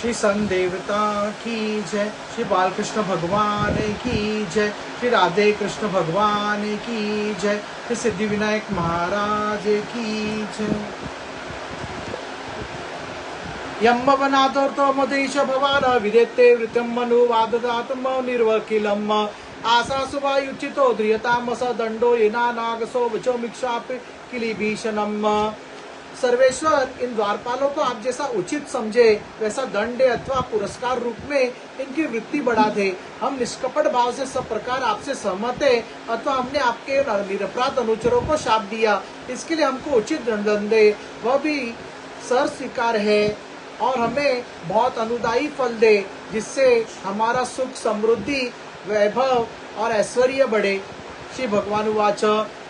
श्री सन देवता की जय, श्री बालकृष्ण भगवान की जय, श्री राधे कृष्ण भगवान की जय, श्री सिद्धि विनायक महाराज की जय। यम वनादोर्तो मदेश भवान विदेते वृत्यम मनुवाददातम निर्वकिलम आशा सुवायुचितो ध्रियताम स दंडो येना नागसो वचो मिक्षाप किलिभीषणम। सर्वेश्वर, इन द्वारपालों को आप जैसा उचित समझे वैसा दंड अथवा पुरस्कार रूप में इनकी वृत्ति बढ़ा दे। हम निष्कपट भाव से सब प्रकार आपसे सहमत है अथवा हमने आपके निरपराध अनुचरों को शाप दिया, इसके लिए हमको उचित दंड दे, वह भी सर स्वीकार है और हमें बहुत अनुदायी फल दे, जिससे हमारा सुख समृद्धि वैभव और ऐश्वर्य बढ़े। श्री भगवान उवाच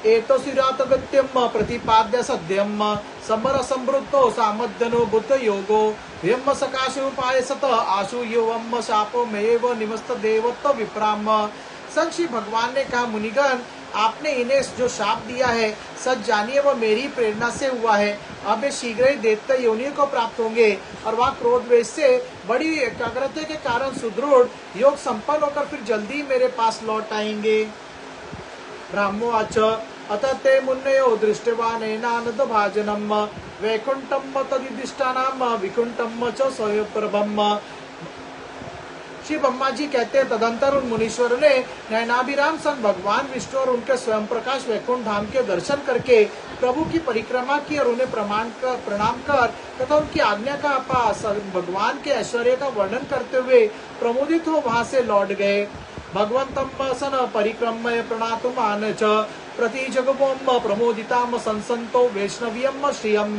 एतो श्रीरातगत्यम प्रतिपाद्य सद्यम समर समृद्धो सामध्यनो बुद्ध योगो यम सकाशो पायसत आशु योवम शापो मेव निमस्त देवत्व विप्राम। संत श्री भगवान ने कहा, मुनिगण, आपने इन्हें जो शाप दिया है सच जानिए वह मेरी प्रेरणा से हुआ है। अब वे शीघ्र ही दैत्य योनि को प्राप्त होंगे और वह क्रोध वेश से बड़ी एकाग्रता के कारण सुदृढ़ योग संपन्न होकर फिर जल्दी मेरे पास लौट आएंगे। ब्राह्मोवाच अत ते मुन्नयो दृष्टवानेनानद भाजनम वैकुंठम तदिदिष्टानाम विकुंठम च स्वयंप्रभम। श्री ब्रह्मा जी कहते हैं, तदंतर उन मुनीश्वरों ने नयनाभिराम सन भगवान विष्णु और उनके स्वयं प्रकाश वैकुंठ धाम के दर्शन करके प्रभु की परिक्रमा की और उन्हें प्रणाम कर तथा उनकी आज्ञा का पास भगवान के ऐश्वर्य का वर्णन करते हुए प्रमोदित हो वहां से लौट गए। भगवंतम सन परिक्रम्य प्रणातुमान च प्रति जगवोम प्रमोदिताम संसंतो वैष्णव्यम श्रियम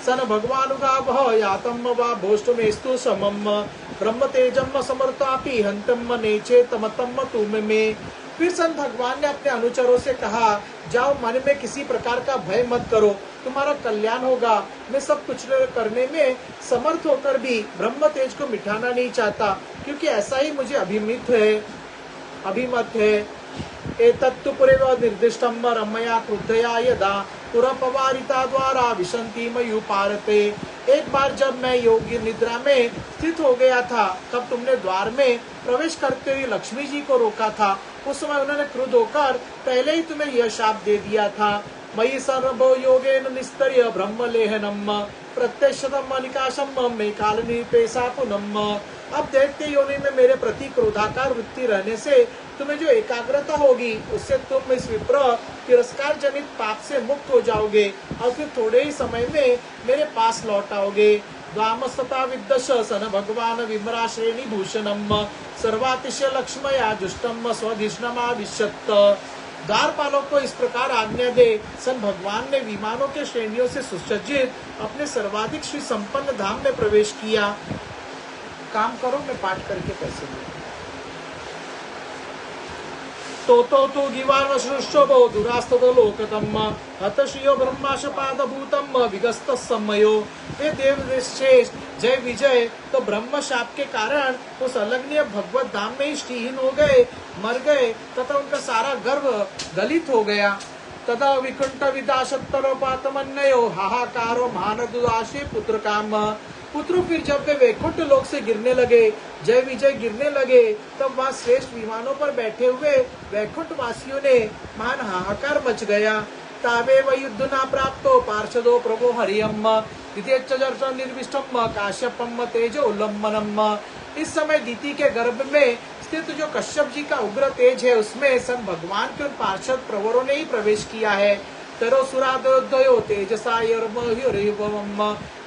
सन भगवानुगावह यातम वा भोष्टमेस्तु समम ब्रह्म तेजम समर्तापि हंतम नेचे तमतम तुम में। फिर संत भगवान ने अपने अनुचरों से कहा, जाओ, मन में किसी प्रकार का भय मत करो, तुम्हारा कल्याण होगा। मैं सब कुछ करने में समर्थ होकर भी ब्रह्म तेज को मिटाना नहीं चाहता, क्योंकि ऐसा ही मुझे अभिमत है। एतत्तु पुरेव निर्दिष्टम रमया क्रुद्धया यदा पुरपवारिता द्वारा विशंति मयुपारते। एक बार जब मैं योगी निद्रा में स्थित हो गया था, तब तुमने द्वार में प्रवेश करते हुए लक्ष्मी जी को रोका था। उस समय उन्होंने क्रुद्ध होकर पहले ही तुम्हें यह शाप दे दिया था। मयि सर्वो योगेन निस्तर्य ब्रह्म लेहनम प्रत्यक्षतम निकाशम मे काल निपेशा पुनम। अब दैत्य योनि में मेरे प्रति क्रोधाकार वृत्ति रहने से तुम्हें जो एकाग्रता होगी उससे तुम इस विप्र तिरस्कार जनित पाप से मुक्त हो जाओगे और फिर थोड़े ही समय में मेरे पास लौट आओगे। द्वामस्तता विद्दश सन भगवान विमरा श्रेणी भूषणम सर्वातिशय लक्ष्मया जुष्टम स्वधिष्णमा विशत। द्वारपालों को इस प्रकार आज्ञा दे सन भगवान ने विमानों के श्रेणियों से सुसज्जित अपने सर्वाधिक श्री संपन्न धाम में प्रवेश किया। काम करो, मैं पाठ करके पैसे दूँ। तो गिवान सृष्टो दुरास्ततो लोकतम हत श्रियो ब्रह्माशपादभूतम विगस्त समयो। वे देव श्रेष्ठ जय विजय तो ब्रह्म शाप के कारण उस अलग्नीय भगवत धाम में ही श्रीहीन हो गए, मर गए तथा उनका सारा गर्व गलित हो गया। तथा विकुंठ विदाशत्तरोपातमन्यो हाहाकारो महानदुदाशे पुत्र काम। पुत्र फिर जब वे वैकुंठ लोक से गिरने लगे, जय विजय गिरने लगे, तब वहाँ श्रेष्ठ विमानों पर बैठे हुए वैकुंठ वासियों ने महान हाहाकार मच गया। तावे युद्ध ना प्राप्तो पार्षदो प्रभो हरियम निर्विष्टम काश्यपम तेज उल्लंघनम। इस समय दीति के गर्भ में स्थित जो कश्यप जी का उग्र तेज है उसमें सन भगवान के उन पार्षद प्रवरों ने ही प्रवेश किया है। तरो सुरादयो तेजसा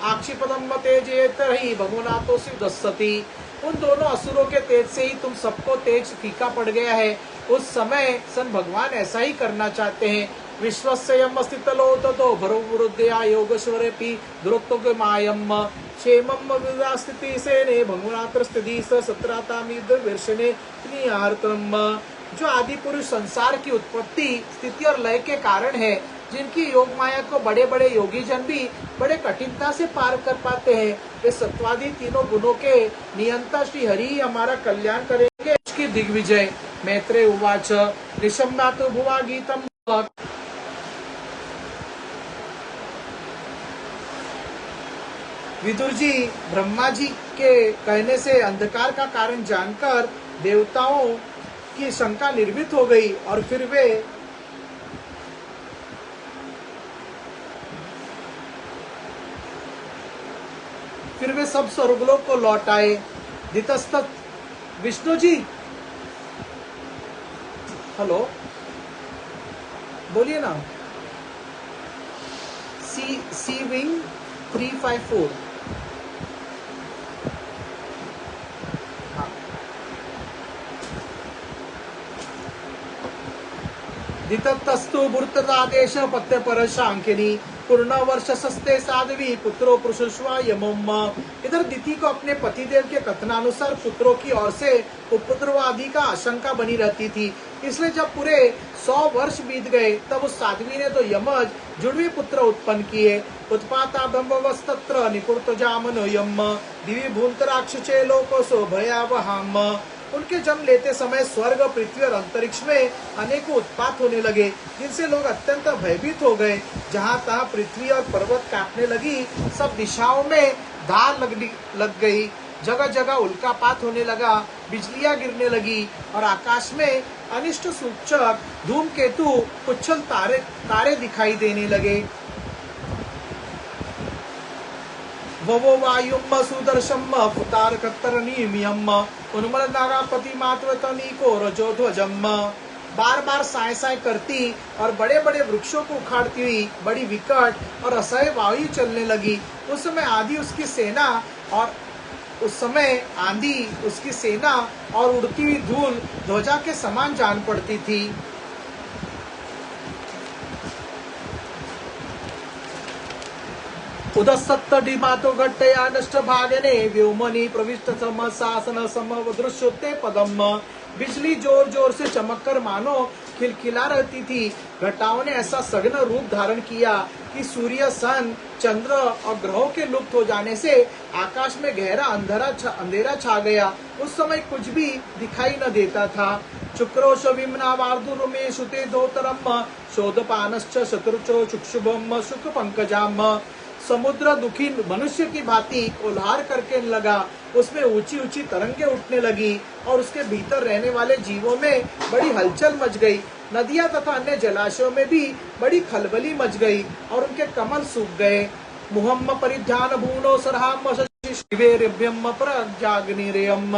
आक्षिपदम तेजेतरहि भगवनातो सिद्धसति। उन दोनों असुरों के तेज से ही तुम सबको तेज फीका पड़ गया है। उस समय सन भगवान ऐसा ही करना चाहते हैं। विश्वस्यम स्थितलो ततो भरोवृद्धया योगेश्वरेपि दुरोक्तो मायम क्षेमम विदास्थिति सेने भगवनात्र स्थिति सत्रातामिद वर्षने नियार्तम। जो आदि पुरुष संसार की उत्पत्ति स्थिति और लय के कारण है, जिनकी योग माया को बड़े बड़े योगी जन भी बड़े कठिनता से पार कर पाते हैं, वे सत्वादी तीनों गुणों के नियंता श्री हरि ही हमारा कल्याण करेंगे। इसकी दिग्विजय। मैत्रेय उवाच निशम्यातु भुवा गीतम। विदुर जी ब्रह्मा जी के कहने से अंधकार का कारण जानकर देवताओं की शंका निर्भीत हो गई और फिर वे सब स्वर्गलोक को लौट आए। दितस्तत विष्णु जी, हेलो बोलिए ना। सी विंग 354। दितस्तु भूर्तरादेश पत्य परशांकिनी पूर्ण वर्ष सस्ते साध्वी पुत्रो पुरुषस्वा यमोम। इधर दिति को अपने पतिदेव के कथनानुसार पुत्रों की ओर से उपद्रवादि का आशंका बनी रहती थी, इसलिए जब पूरे 100 वर्ष बीत गए तब उस साध्वी ने तो यमज जुड़वे पुत्र उत्पन्न किए। उत्पाता ब्रह्मवस्तत्र निकुर्त जामनो यम दिवि भूंतराक्षचे लोकोसो भयावहाम। उनके जन्म लेते समय स्वर्ग, पृथ्वी और अंतरिक्ष में अनेकों उत्पात होने लगे, जिनसे लोग अत्यंत भयभीत हो गए। जहाँ तहाँ पृथ्वी और पर्वत कांपने लगी, सब दिशाओं में धार लग गई, जगह जगह उल्कापात होने लगा, बिजलियां गिरने लगी और आकाश में अनिष्ट सूचक धूमकेतु, उच्छल तारे दिखाई देने लगे। ववो वायुम सुदर्शम फुतार कत्तरनीमियम उन्मल नागापति मातवतनी को रजो ध्वजम। बार बार साय साय करती और बड़े बड़े वृक्षों को उखाड़ती हुई बड़ी विकट और असह्य वायु चलने लगी। उस समय आंधी उसकी सेना और उड़ती हुई धूल ध्वजा के समान जान पड़ती थी। उदसत्तडिमातो घट्टया नष्ट भागने व्योमनि प्रविष्ट सम शासन समदृश्योते पदम। बिजली जोर जोर से चमककर मानो खिलखिला रहती थी। घटाओं ने ऐसा सघन रूप धारण किया कि सूर्य, सन, चंद्र और ग्रहों के लुप्त हो जाने से आकाश में गहरा अंधेरा छा गया। उस समय कुछ भी दिखाई न देता था। शुक्रोश विमना वार्दुरुमे सुते दोतरम शोधपानश्च शत्रुचो चुक्षुभम शुक पंकजाम। समुद्र दुखी मनुष्य की भांति उल्हार करके लगा, उसमें ऊंची ऊंची तरंगे उठने लगी और उसके भीतर रहने वाले जीवों में बड़ी हलचल मच गई। नदियां तथा अन्य जलाशयों में भी बड़ी खलबली मच गई और उनके कमल सूख गए। मुहम्म परिध्यान भूनो सरहाम शिवेरभ्यम प्रजाग्निरेयम।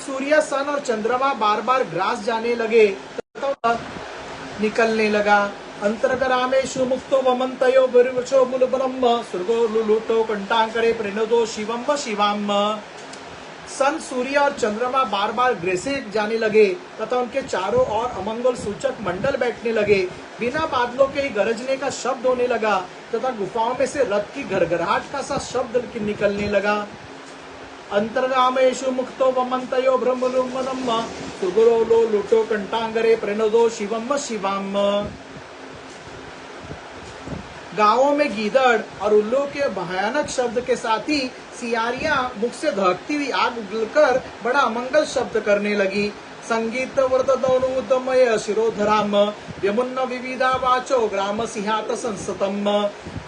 सूर्य, सन और चंद्रमा बार बार ग्रास जाने लगे तथा निकलने लगा। अंतर्गरामेषु मुक्तो वमन्तयो भूरिवृक्षो मूलब्रह्म स्वर्गो लुलुटो कंटांकरे प्रणोदो शिवम शिवाम। सन, सूर्य और चंद्रमा बार बार ग्रेसे जाने लगे तथा उनके चारों ओर अमंगल सूचक मंडल बैठने लगे। बिना बादलों के ही गरजने का शब्द होने लगा तथा गुफाओं में से रथ की घरघराहट का सा शब्द निकलने लगा। अंतर्गामेषु मुक्तो वमन्तयो ब्रह्मलुम्बनम सुगुरो लुटो कंटांगरे प्रणोदो शिवम शिवाम। गांवों में गीदड़ और उल्लू के भयानक शब्द के साथ ही सियारियां मुख से धड़कती हुई आग उगलकर बड़ा अमंगल शब्द करने लगी। संगीत वर्तदौनुदमय शिरोधराम यमुन्न विविधा वाचो ग्राम सिंहात संसतम।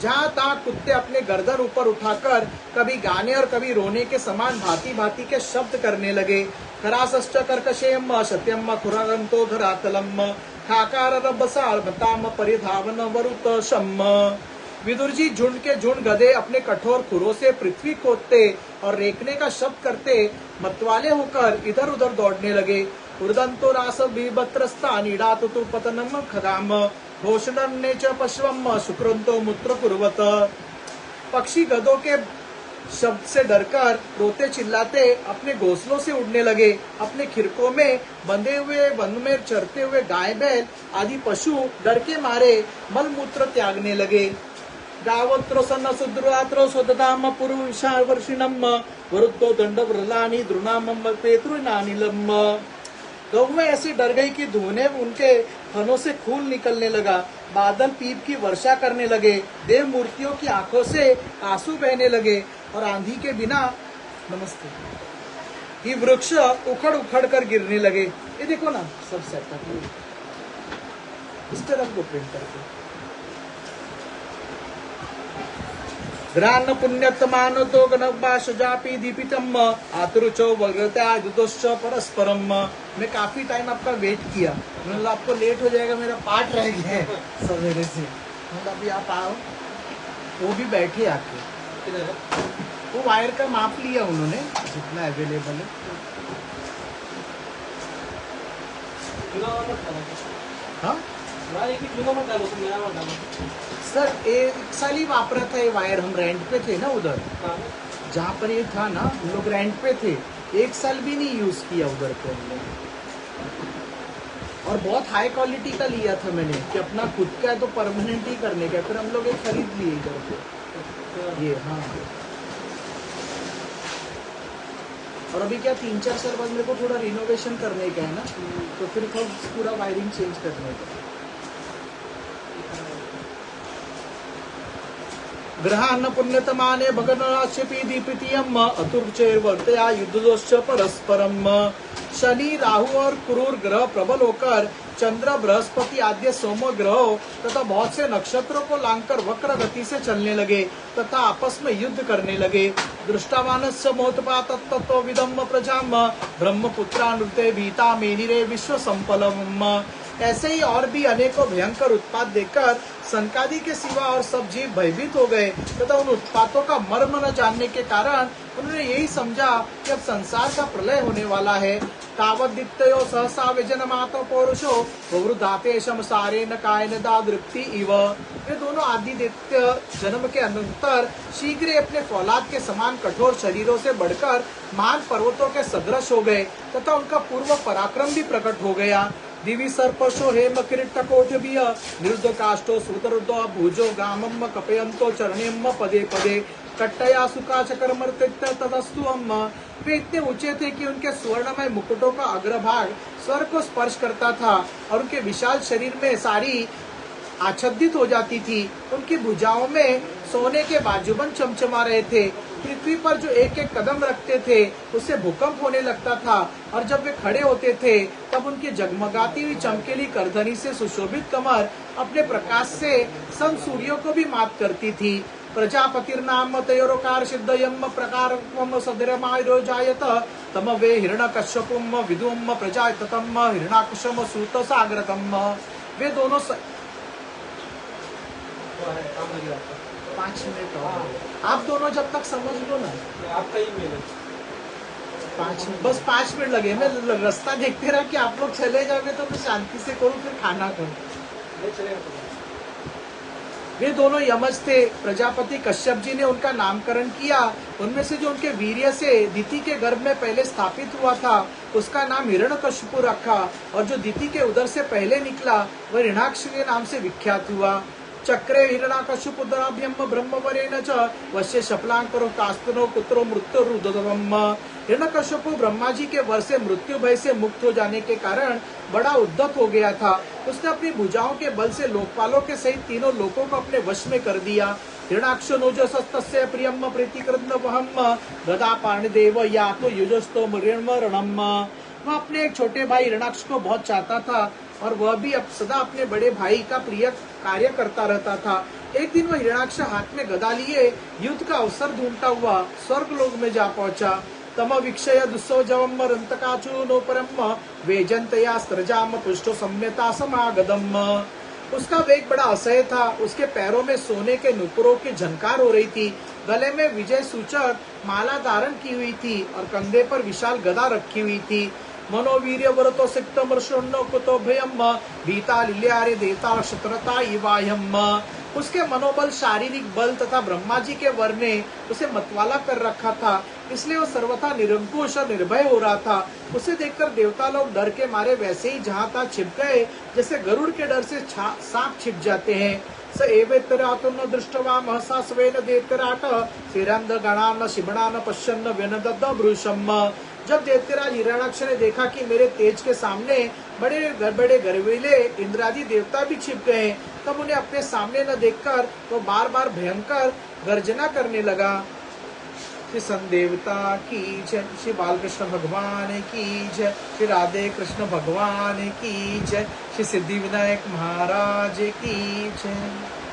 जहाँ तहाँ कुत्ते अपने गर्दन ऊपर उठाकर कभी गाने और कभी रोने के समान भांति भांति के शब्द करने लगे। खरासश्च कर्कशेयम सत्यम खुरागंतो धरातलम खाकार रबसार बताम परिधावन वरुत शम। विदुर जी झुंड के झुंड गधे अपने कठोर खुरों से पृथ्वी खोदते और रेखने का शब्द करते मतवाले होकर इधर उधर दौड़ने लगे। उर्दंतो रास बीभत्रस्ता नीडातु तु पतनम खगाम घोषणन्ने च पश्वम शुक्रंतो मूत्र कुर्वत। पक्षी गधों के शब्द से डरकर रोते चिल्लाते अपने घोंसलों से उड़ने लगे। अपने खिरकों में बंधे हुए वन में चरते हुए गाय बैल आदि पशु डर के मारे मलमूत्र त्यागने लगे। गावत्रो सन्न सुद्रात्रो स्वददाम पुरुषा वर्षिणम वरुद्धो दंड व्रलानी द्रुणाम पेतृनानिलम। गौएं ऐसी डर गई कि धुएं उनके फनों से खून निकलने लगा। बादल पीप की वर्षा करने लगे। देव मूर्तियों की आंखों से आंसू बहने लगे और आंधी के बिना नमस्ते ये वृक्ष उखड़ उखड़ कर गिरने लगे। ये देखो ना, सब सेट कर इस तरफ को प्रिंट करके ग्रान्न पुण्यतमान तो गणबाश जापी दीपितम आतुरुचो वग्रता दुदोश्च परस्परम। मैं काफी टाइम आपका वेट किया, मतलब आपको लेट हो जाएगा, मेरा पार्ट रह गया है सवेरे से। मतलब अभी आप आओ, वो भी बैठे आके, वो वायर का माप लिया उन्होंने जितना अवेलेबल है। हाँ सर, एक साल ही वापरा था ये वायर, हम रेंट पे थे ना उधर, जहाँ पर ये था ना हम लोग रेंट पे थे, एक साल भी नहीं यूज किया उधर पे हमने। और बहुत हाई क्वालिटी का लिया था मैंने कि अपना खुद का है तो परमानेंट ही करने का, फिर हम लोग एक खरीद लिए इधर पे ये। हाँ, और अभी क्या 3-4 साल बाद मेरे को थोड़ा रिनोवेशन करने का है ना, तो फिर पूरा वायरिंग चेंज करने का। ग्रहान्न पुण्यतमाने भगनाश्यपि दीपितियम अतुर्चैर्वर्तया युद्धदोश्च परस्परम। शनि, राहु और क्रूर ग्रह प्रबल होकर चंद्र, बृहस्पति आद्य सोम ग्रहों तथा बहुत से नक्षत्रों को लांघकर वक्र गति से चलने लगे तथा आपस में युद्ध करने लगे। दृष्टावानस्य मोतपा तत्तो विदम प्रजाम ब्रह्मपुत्रानुते भीता मेनिरे विश्व संपलम। ऐसे ही और भी अनेकों भयंकर उत्पात देखकर सनकादि के सिवा और सब जीव भयभीत हो गए तथा उन उत्पातों का मर्म न जानने के कारण उन्होंने यही समझा कि अब संसार का प्रलय होने वाला है। तावद्दीप्तयो सहसा व्यजनमातो पौरुषो ववृद्धाते शमसारेण कायन दादृप्ति इव। ये दोनों आदित्य जन्म के अनंतर शीघ्र अपने फौलाद के समान कठोर शरीरों से बढ़कर महान पर्वतों के सदृश हो गए तथा उनका पूर्व पराक्रम भी प्रकट हो गया। दिवि सर्पशो हेम किरीटकोटभिः निरुद्ध काष्ठो श्रुतरुद्ध भुजो गामम कपयंतो चरणेम पदे पदे कट्टया सुकाचकर्मर्तित्य तदस्तु अम्म। वे इतने ऊंचे थे कि उनके स्वर्णमय मुकुटों का अग्रभाग स्वर्ग को स्पर्श करता था और उनके विशाल शरीर में साड़ी आच्छादित हो जाती थी। उनकी भुजाओं में सोने के बाजूबंद चमचमा रहे थे। पृथ्वी पर जो एक एक कदम रखते थे उससे भूकंप होने लगता था और जब वे खड़े होते थे तब उनकी जगमगाती हुई चमकीली करधनी से सुशोभित कमर अपने प्रकाश से सन सूर्यों को भी मात करती थी। प्रजापतिर्नाम तयोरोकार सिद्धयम प्रकारम सदरमायो जायत तम वे हिरण्यकश्यपुम विदुम प्रजाततम हिरण्याक्षम सूत सागरतम। वे दोनों 5 मिनट और आप दोनों जब तक समझ लो ना, आपका ही मेल 5 मिनट लगे। मैं रास्ता देखते रहा कि आप लोग चले जाओगे तो मैं शांति से करूँ फिर खाना करूँ। वे दोनों यमज थे। प्रजापति कश्यप जी ने उनका नामकरण किया। उनमें से जो उनके वीर्य से दिति के गर्भ में पहले स्थापित हुआ था उसका नाम हिरण्यकशिपु रखा और जो दिति के उदर से पहले निकला वह हिरण्याक्ष के नाम से विख्यात हुआ। चक्रे हिरण्याकशिपुत्राभ्यम ब्रह्मवरेण च वश्य शपलांकरो कास्तनो पुत्रो मृत्युरुदवम। हिरण्यकशिपु ब्रह्मा जी के वर से मृत्यु भय से मुक्त हो जाने के कारण बड़ा उद्धत हो गया था। उसने अपनी भुजाओं के बल से लोकपालों के सहित तीनों लोकों को अपने वश में कर दिया। हिरण्याक्षो नोजसस्तस्य प्रियम प्रीतिकृत्न वहम गदा पाणिदेव या तो युजस्तो मरणम। वह अपने एक छोटे भाई हिरण्याक्ष को बहुत चाहता था और वह भी अब सदा अपने बड़े भाई का प्रिय कार्य करता रहता था। एक दिन वह हिरण्याक्ष हाथ में गदा लिए युद्ध का अवसर ढूंढता हुआ स्वर्ग लोक में जा पहुंचा। तम वीक्षय दुस्सौजवम रंतकाचु नोपरम वेजंतया स्त्रजाम पुष्टो सम्यता समागदम। उसका वेग बड़ा असह्य था। उसके पैरों में सोने के नुपुरों की झनकार हो रही थी। गले में विजय सूचक माला धारण की हुई थी और कंधे पर विशाल गदा रखी हुई थी। मनोवीर्य वरतो सिक्तम ऋषण्णो कुतो भयम भीता लिल्यारे देता शत्रता इवायम। उसके मनोबल, शारीरिक बल तथा ब्रह्मा जी के वर ने उसे मतवाला कर रखा था, इसलिए वो सर्वथा निरंकुश और निर्भय हो रहा था। उसे देखकर देवता लोग डर के मारे वैसे ही जहाँ तहाँ छिप गए जैसे गरुड़ के डर से सांप छिप जाते हैं। स एवेतरातुन्न दृष्टवा महसा स्वेन देवतराट सिरंद गणान शिबणान पश्यन्न व्यनदद्द भृशम। जब देवतेराज हिरण्याक्ष ने देखा कि मेरे तेज के सामने बड़े बड़े गर्वीले इंद्रादि देवता भी छिप गए, तब उन्हें अपने सामने न देखकर वो बार बार भयंकर गर्जना करने लगा। श्री संदेवता की जय, श्री बालकृष्ण भगवान की जय, श्री राधे कृष्ण भगवान की जय, श्री सिद्धि विनायक महाराज की जय।